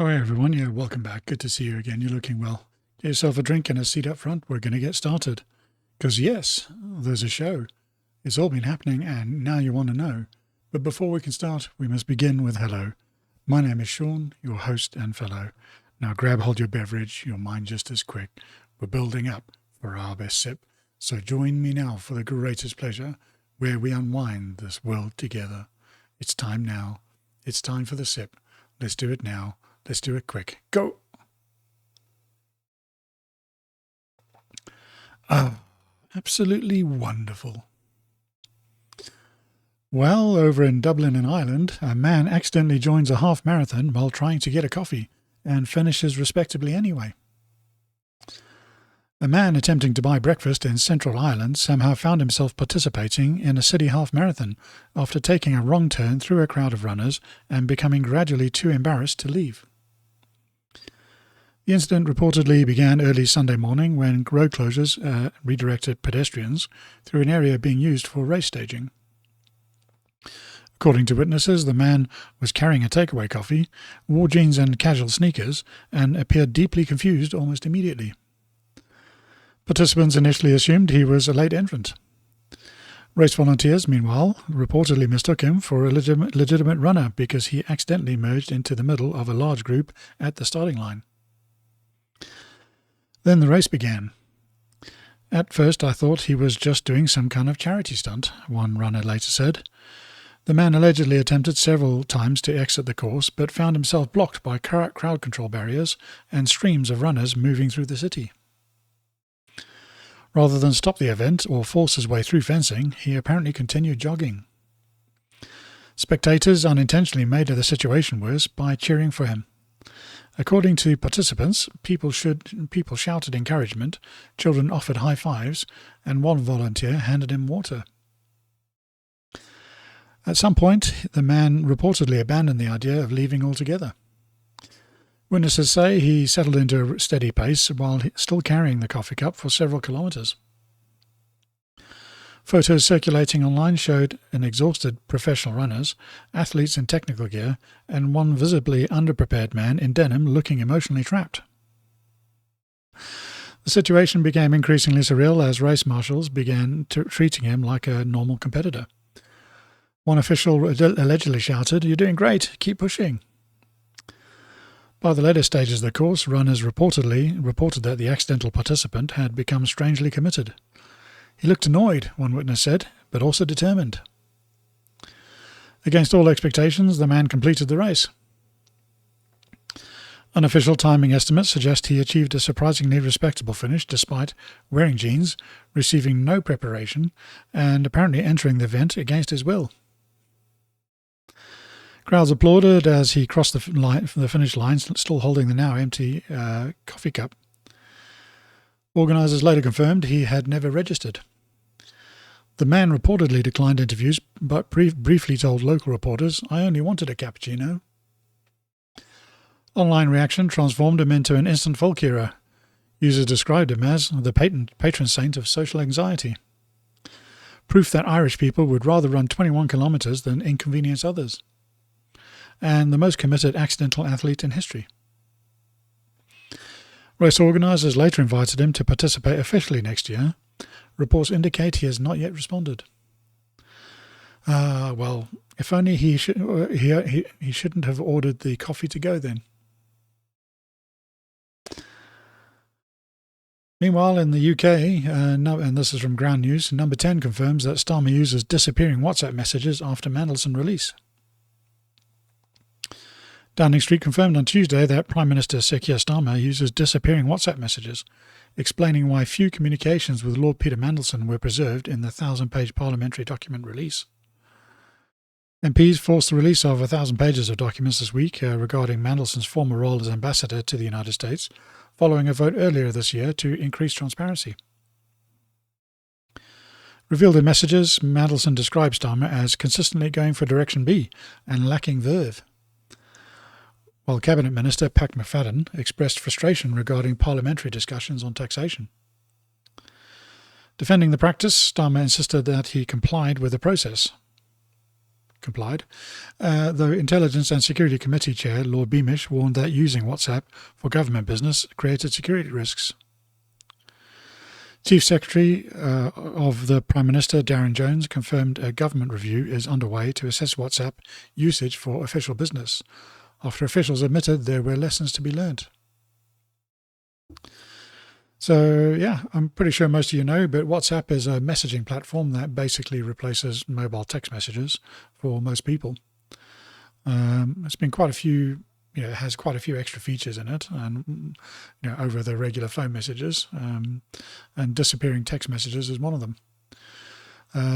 Oh, hey everyone. Yeah, welcome back. Good to see you again. You're looking well. Get yourself a drink and a seat up front. We're going to get started. Because, yes, there's a show. It's all been happening and now you want to know. But before we can start, we must begin with hello. My name is Sean, your host and fellow. Now grab hold your beverage, your mind just as quick. We're building up for our best sip. So join me now for the greatest pleasure, where we unwind this world together. It's time now. It's time for the sip. Let's do it now. Let's do it quick. Go! Oh, absolutely wonderful. Well, over in Dublin in Ireland, a man accidentally joins a half marathon while trying to get a coffee and finishes respectably anyway. A man attempting to buy breakfast in Central Ireland somehow found himself participating in a city half marathon after taking a wrong turn through a crowd of runners and becoming gradually too embarrassed to leave. The incident reportedly began early Sunday morning when road closures redirected pedestrians through an area being used for race staging. According to witnesses, the man was carrying a takeaway coffee, wore jeans and casual sneakers, and appeared deeply confused almost immediately. Participants initially assumed he was a late entrant. Race volunteers, meanwhile, reportedly mistook him for a legitimate runner because he accidentally merged into the middle of a large group at the starting line. Then the race began. At first I thought he was just doing some kind of charity stunt, one runner later said. The man allegedly attempted several times to exit the course, but found himself blocked by crowd control barriers and streams of runners moving through the city. Rather than stop the event or force his way through fencing, he apparently continued jogging. Spectators unintentionally made the situation worse by cheering for him. According to participants, people shouted encouragement, children offered high fives, and one volunteer handed him water. At some point, the man reportedly abandoned the idea of leaving altogether. Witnesses say he settled into a steady pace while still carrying the coffee cup for several kilometres. Photos circulating online showed an exhausted professional runners, athletes in technical gear, and one visibly underprepared man in denim looking emotionally trapped. The situation became increasingly surreal as race marshals began treating him like a normal competitor. One official allegedly shouted, "You're doing great, keep pushing." By the later stages of the course, runners reported that the accidental participant had become strangely committed. He looked annoyed, one witness said, but also determined. Against all expectations, the man completed the race. Unofficial timing estimates suggest he achieved a surprisingly respectable finish despite wearing jeans, receiving no preparation, and apparently entering the event against his will. Crowds applauded as he crossed the finish line, still holding the now empty coffee cup. Organisers later confirmed he had never registered. The man reportedly declined interviews, but briefly told local reporters, "I only wanted a cappuccino." Online reaction transformed him into an instant folk hero. Users described him as the patron saint of social anxiety. Proof that Irish people would rather run 21 kilometres than inconvenience others. And the most committed accidental athlete in history. Race organisers later invited him to participate officially next year. Reports indicate he has not yet responded. Well, if only he shouldn't have ordered the coffee to go then. Meanwhile, in the UK, and this is from Ground News, Number 10 confirms that Starmer uses disappearing WhatsApp messages after Mandelson release. Downing Street confirmed on Tuesday that Prime Minister Sir Keir Starmer uses disappearing WhatsApp messages, explaining why few communications with Lord Peter Mandelson were preserved in the 1,000-page parliamentary document release. MPs forced the release of 1,000 pages of documents this week regarding Mandelson's former role as ambassador to the United States, following a vote earlier this year to increase transparency. Revealed in messages, Mandelson described Starmer as consistently going for direction B and lacking verve, while Cabinet Minister Pat McFadden expressed frustration regarding parliamentary discussions on taxation. Defending the practice, Starmer insisted that he complied with the process. complied, though Intelligence and Security Committee Chair Lord Beamish warned that using WhatsApp for government business created security risks. Chief Secretary of the Prime Minister, Darren Jones, confirmed a government review is underway to assess WhatsApp usage for official business, after officials admitted there were lessons to be learned. So, yeah, I'm pretty sure most of you know, but WhatsApp is a messaging platform that basically replaces mobile text messages for most people. It's been quite a few, it has quite a few extra features in it, and over the regular phone messages, and disappearing text messages is one of them.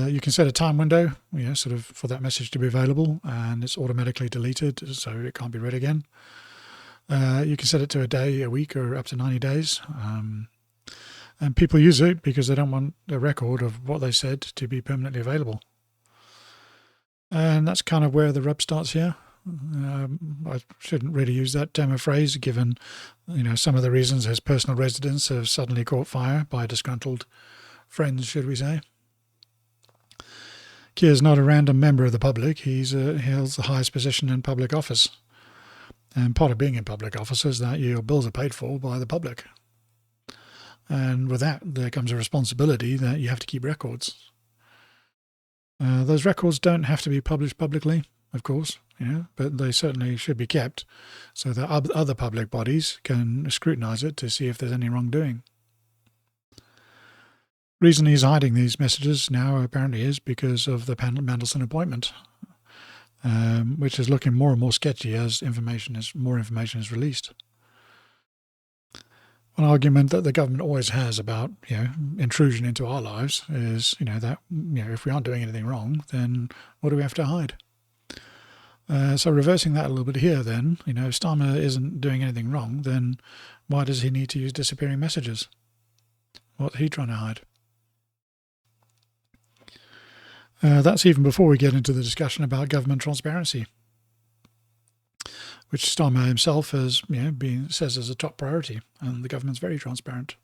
You can set a time window, sort of for that message to be available, and it's automatically deleted, so it can't be read again. You can set it to a day, a week, or up to 90 days. And people use it because they don't want a record of what they said to be permanently available. And that's kind of where the rub starts here. I shouldn't really use that term or phrase, given some of the reasons his personal residence have suddenly caught fire by disgruntled friends, should we say. Keir's not a random member of the public. He holds the highest position in public office. And part of being in public office is that your bills are paid for by the public. And with that, there comes a responsibility that you have to keep records. Those records don't have to be published publicly, of course, but they certainly should be kept so that other public bodies can scrutinise it to see if there's any wrongdoing. The reason he's hiding these messages now apparently is because of the Mandelson appointment, which is looking more and more sketchy as more information is released. One argument that the government always has about intrusion into our lives is that if we aren't doing anything wrong, then what do we have to hide? So reversing that a little bit here, then if Starmer isn't doing anything wrong, then why does he need to use disappearing messages? What's he trying to hide? That's even before we get into the discussion about government transparency, which Starmer himself has says is a top priority, and the government's very transparent.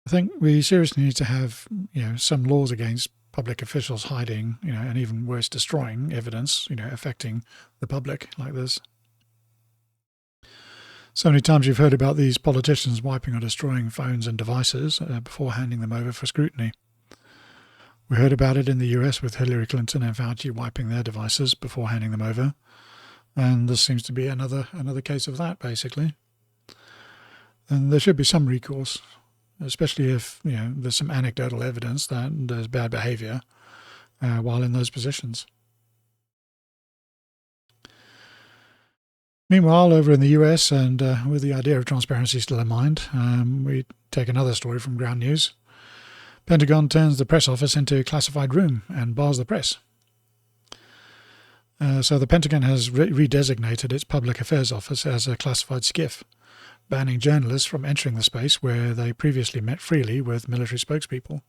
I think we seriously need to have some laws against public officials hiding, and even worse, destroying evidence, affecting the public like this. So many times you've heard about these politicians wiping or destroying phones and devices before handing them over for scrutiny. We heard about it in the US with Hillary Clinton and Fauci wiping their devices before handing them over. And this seems to be another case of that, basically. And there should be some recourse, especially if there's some anecdotal evidence that there's bad behaviour while in those positions. Meanwhile, over in the US, and with the idea of transparency still in mind, we take another story from Ground News. Pentagon turns the press office into a classified room and bars the press. So the Pentagon has redesignated its Public Affairs Office as a classified SCIF, banning journalists from entering the space where they previously met freely with military spokespeople.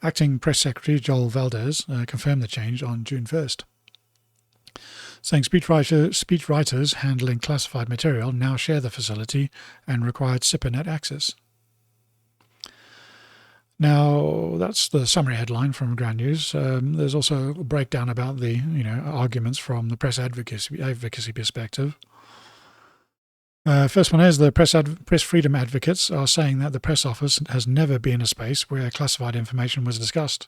Acting Press Secretary Joel Valdez confirmed the change on June 1st, saying speechwriters handling classified material now share the facility and required SIPRNet access. Now, that's the summary headline from Ground News. There's also a breakdown about the arguments from the press advocacy perspective. First one is the press freedom advocates are saying that the press office has never been a space where classified information was discussed,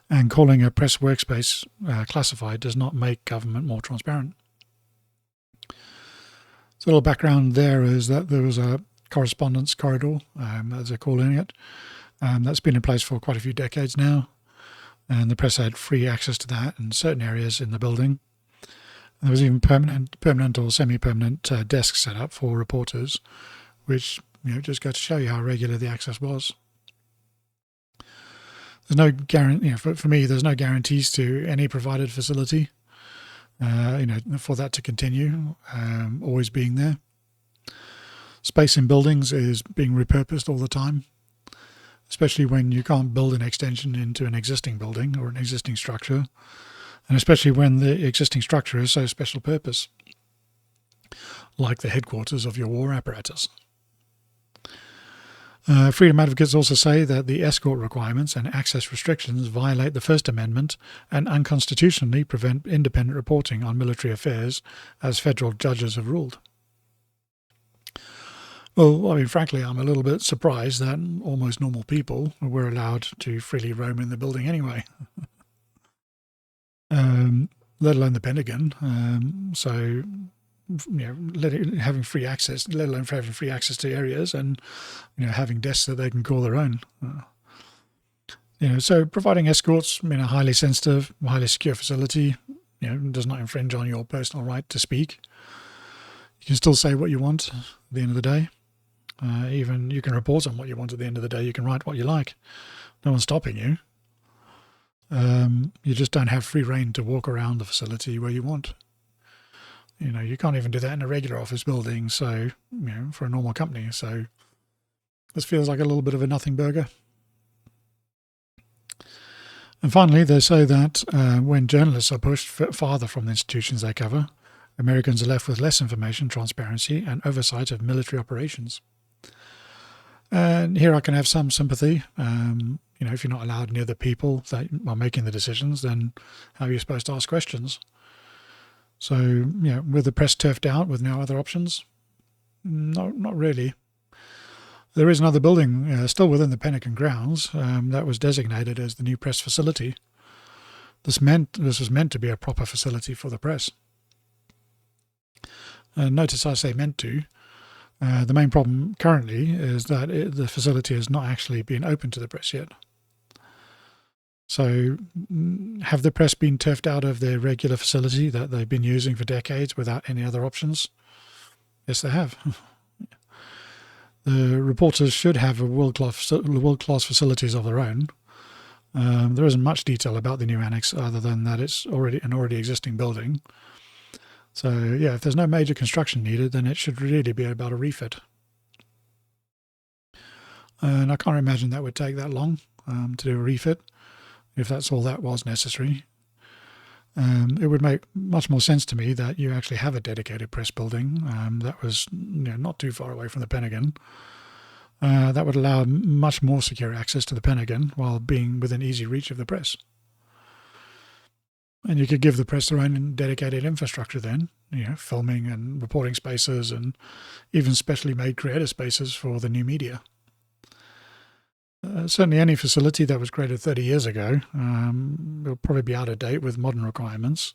and calling a press workspace classified does not make government more transparent. So a little background there is that there was a correspondence corridor, as they're calling it, that's been in place for quite a few decades now, and the press had free access to that in certain areas in the building. And there was even permanent or semi-permanent desks set up for reporters, which just go to show you how regular the access was. There's no guarantee. For me, there's no guarantees to any provided facility. For that to continue, always being there. Space in buildings is being repurposed all the time, especially when you can't build an extension into an existing building or an existing structure, and especially when the existing structure is so special purpose, like the headquarters of your war apparatus. Freedom advocates also say that the escort requirements and access restrictions violate the First Amendment and unconstitutionally prevent independent reporting on military affairs, as federal judges have ruled. Well, I mean, frankly, I'm a little bit surprised that almost normal people were allowed to freely roam in the building anyway. Let alone the Pentagon. So, having free access, let alone having free access to areas and, having desks that they can call their own. So providing escorts in a highly sensitive, highly secure facility, does not infringe on your personal right to speak. You can still say what you want at the end of the day. Even you can report on what you want at the end of the day. You can write what you like. No one's stopping you. You just don't have free reign to walk around the facility where you want. You can't even do that in a regular office building, so, for a normal company. So this feels like a little bit of a nothing burger. And finally, they say that when journalists are pushed farther from the institutions they cover, Americans are left with less information, transparency, and oversight of military operations. And here I can have some sympathy. If you're not allowed near the people that are making the decisions, then how are you supposed to ask questions? So, with the press turfed out with no other options? No, not really. There is another building still within the Pentagon grounds that was designated as the new press facility. This was meant to be a proper facility for the press. Notice I say meant to. The main problem currently is that the facility has not actually been open to the press yet. So have the press been turfed out of their regular facility that they've been using for decades without any other options? Yes, they have. The reporters should have world-class facilities of their own. There isn't much detail about the new annex other than that it's already an existing building. So, if there's no major construction needed, then it should really be about a refit. And I can't imagine that would take that long to do a refit, if that's all that was necessary. It would make much more sense to me that you actually have a dedicated press building that was not too far away from the Pentagon. That would allow much more secure access to the Pentagon while being within easy reach of the press. And you could give the press their own dedicated infrastructure then, filming and reporting spaces and even specially made creator spaces for the new media. Certainly any facility that was created 30 years ago will probably be out of date with modern requirements.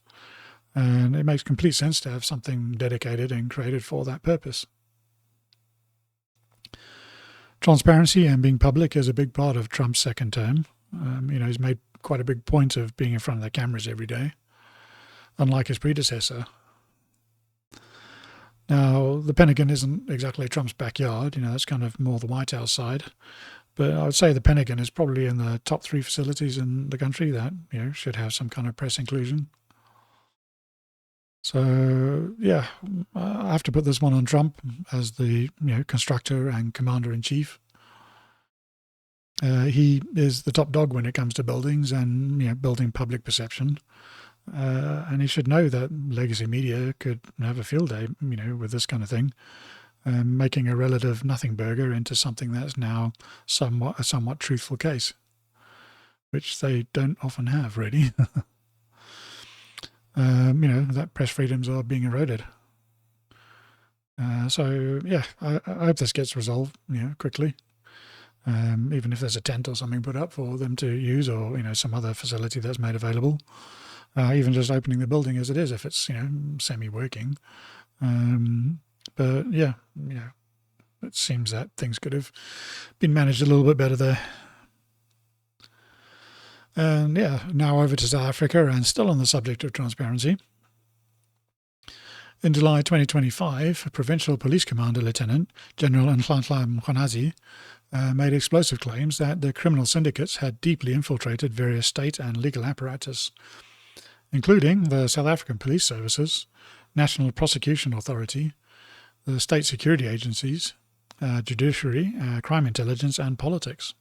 And it makes complete sense to have something dedicated and created for that purpose. Transparency and being public is a big part of Trump's second term. He's made quite a big point of being in front of the cameras every day, unlike his predecessor. Now, the Pentagon isn't exactly Trump's backyard. That's kind of more the White House side. But I would say the Pentagon is probably in the top 3 facilities in the country that, should have some kind of press inclusion. So, I have to put this one on Trump as the, constructor and commander-in-chief. He is the top dog when it comes to buildings and, building public perception. And he should know that legacy media could have a field day, with this kind of thing, making a relative nothing burger into something that's now a somewhat truthful case, which they don't often have, really. That press freedoms are being eroded. I hope this gets resolved, quickly. Even if there's a tent or something put up for them to use, or some other facility that's made available. Even just opening the building as it is, if it's semi-working. But it seems that things could have been managed a little bit better there. And now over to South Africa, and still on the subject of transparency. In July 2025, Provincial Police Commander Lieutenant General Nhlanhla Mkhwanazi made explosive claims that the criminal syndicates had deeply infiltrated various state and legal apparatus, including the South African Police Services, National Prosecution Authority, the state security agencies, judiciary, crime intelligence, and politics.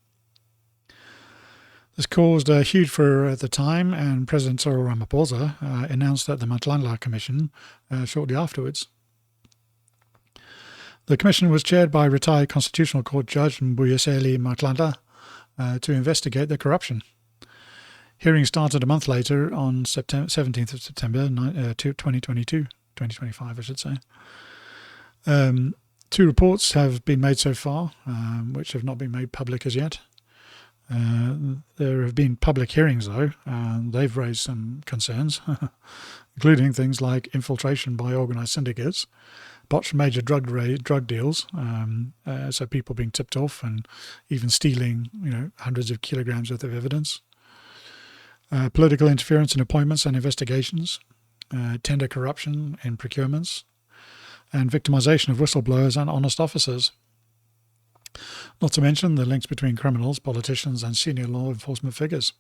This caused a huge furore at the time, and President Cyril Ramaphosa announced that the Nhlanhla Commission shortly afterwards. The commission was chaired by retired Constitutional Court Judge Mbuyiseli Matlanta to investigate the corruption. Hearings started a month later on 17th of September 2025, I should say. 2 reports have been made so far, which have not been made public as yet. There have been public hearings, though, and they've raised some concerns, including things like infiltration by organised syndicates, botched major drug deals, so people being tipped off and even stealing, hundreds of kilograms worth of evidence, political interference in appointments and investigations, tender corruption in procurements, and victimization of whistleblowers and honest officers. Not to mention the links between criminals, politicians, and senior law enforcement figures.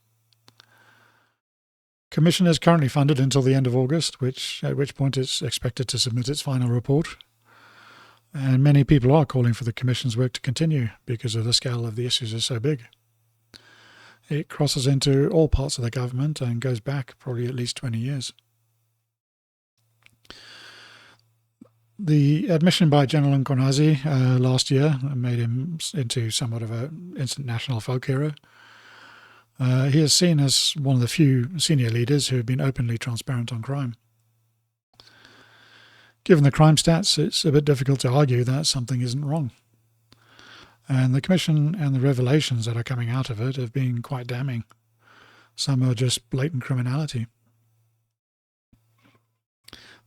Commission is currently funded until the end of August, at which point it's expected to submit its final report. And many people are calling for the Commission's work to continue because of the scale of the issues is so big. It crosses into all parts of the government and goes back probably at least 20 years. The admission by General Nkonazi last year made him into somewhat of an instant national folk hero. He is seen as one of the few senior leaders who have been openly transparent on crime. Given the crime stats, it's a bit difficult to argue that something isn't wrong. And the Commission and the revelations that are coming out of it have been quite damning. Some are just blatant criminality.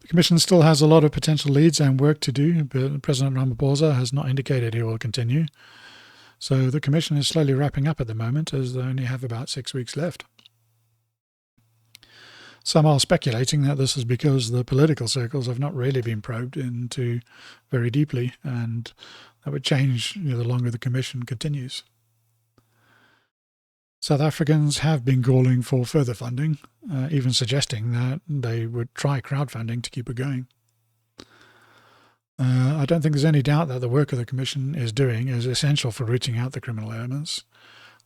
The Commission still has a lot of potential leads and work to do, but President Ramaphosa has not indicated he will continue. So the Commission is slowly wrapping up at the moment, as they only have about 6 weeks left. Some are speculating that this is because the political circles have not really been probed into very deeply, and that would change the longer the Commission continues. South Africans have been calling for further funding, even suggesting that they would try crowdfunding to keep it going. I don't think there's any doubt that the work of the Commission is doing is essential for rooting out the criminal elements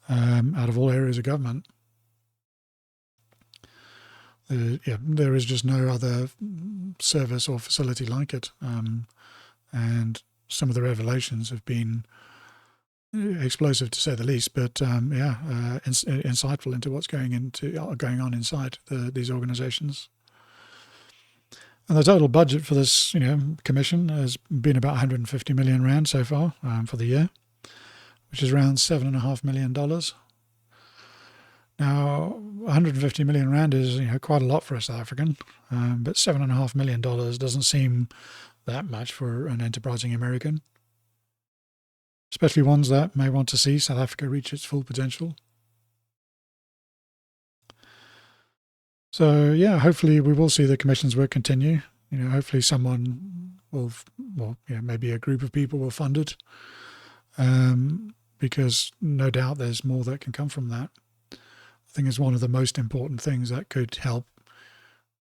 out of all areas of government. There is just no other service or facility like it, and some of the revelations have been explosive to say the least, but insightful into what's going on inside these organisations. And the total budget for this, commission has been about 150 million rand so far for the year, which is around $7.5 million. Now, 150 million rand is quite a lot for a South African, but $7.5 million doesn't seem that much for an enterprising American, especially ones that may want to see South Africa reach its full potential. So, hopefully we will see the Commission's work continue. Hopefully someone will, maybe a group of people will fund it, because no doubt there's more that can come from that. I think it's one of the most important things that could help,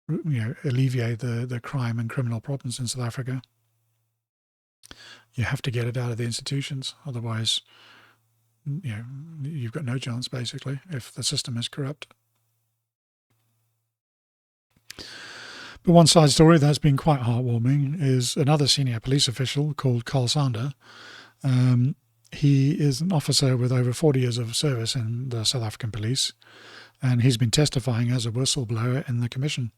alleviate the crime and criminal problems in South Africa. You have to get it out of the institutions, otherwise, you've got no chance, basically, if the system is corrupt. But one side story that's been quite heartwarming is another senior police official called Carl Sander. He is an officer with over 40 years of service in the South African police, and he's been testifying as a whistleblower in the Commission.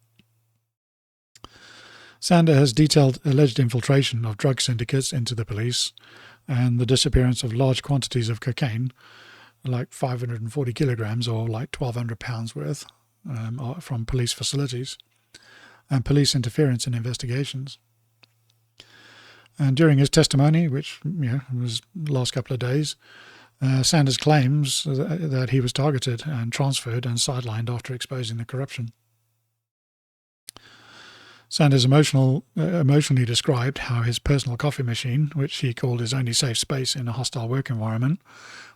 Sander has detailed alleged infiltration of drug syndicates into the police and the disappearance of large quantities of cocaine, like 540 kilograms or like 1,200 pounds worth, from police facilities, and police interference in investigations. And during his testimony, which was the last couple of days, Sanders claims that he was targeted and transferred and sidelined after exposing the corruption. Sanders emotionally described how his personal coffee machine, which he called his only safe space in a hostile work environment,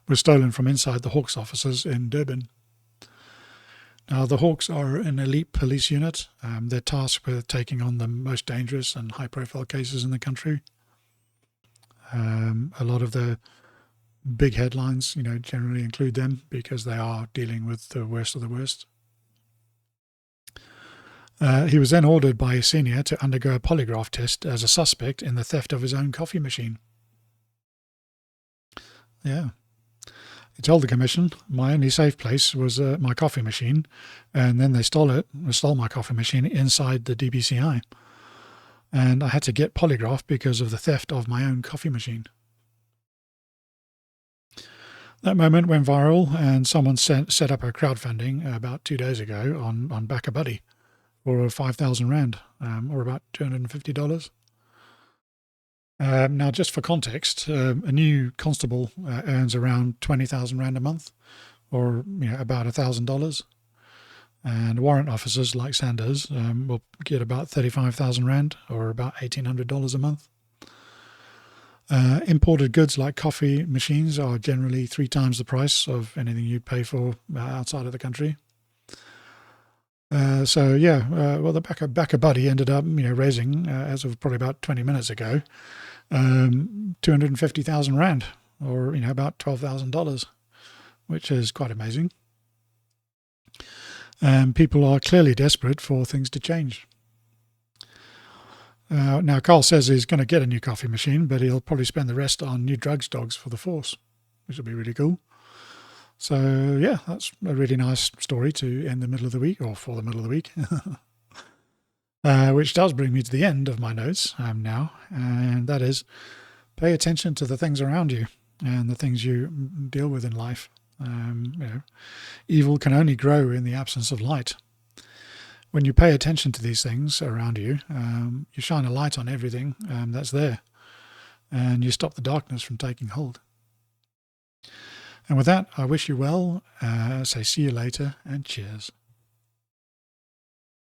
was stolen from inside the Hawks offices in Durban. Now, the Hawks are an elite police unit. They're tasked with taking on the most dangerous and high-profile cases in the country. A lot of the big headlines, generally include them because they are dealing with the worst of the worst. He was then ordered by his senior to undergo a polygraph test as a suspect in the theft of his own coffee machine. Yeah. He told the commission my only safe place was my coffee machine, and then they stole my coffee machine inside the DBCI. And I had to get polygraphed because of the theft of my own coffee machine. That moment went viral, and someone set up a crowdfunding about 2 days ago on BackaBuddy for 5,000 Rand, or about $250. Now, just for context, a new constable earns around 20,000 Rand a month, or about $1,000. And warrant officers like Sanders will get about 35,000 Rand, or about $1,800 a month. Imported goods like coffee machines are generally 3 times the price of anything you'd pay for outside of the country. Well, the BackaBuddy ended up, raising, as of probably about 20 minutes ago, 250,000 Rand, or about $12,000, which is quite amazing. People are clearly desperate for things to change. Now, Carl says he's going to get a new coffee machine, but he'll probably spend the rest on new drugs dogs for the force, which will be really cool. So, yeah, that's a really nice story to end the middle of the week, or for the middle of the week. Which does bring me to the end of my notes now, and that is pay attention to the things around you and the things you deal with in life. Evil can only grow in the absence of light. When you pay attention to these things around you, you shine a light on everything that's there, and you stop the darkness from taking hold. And with that, I wish you well, say see you later, and cheers.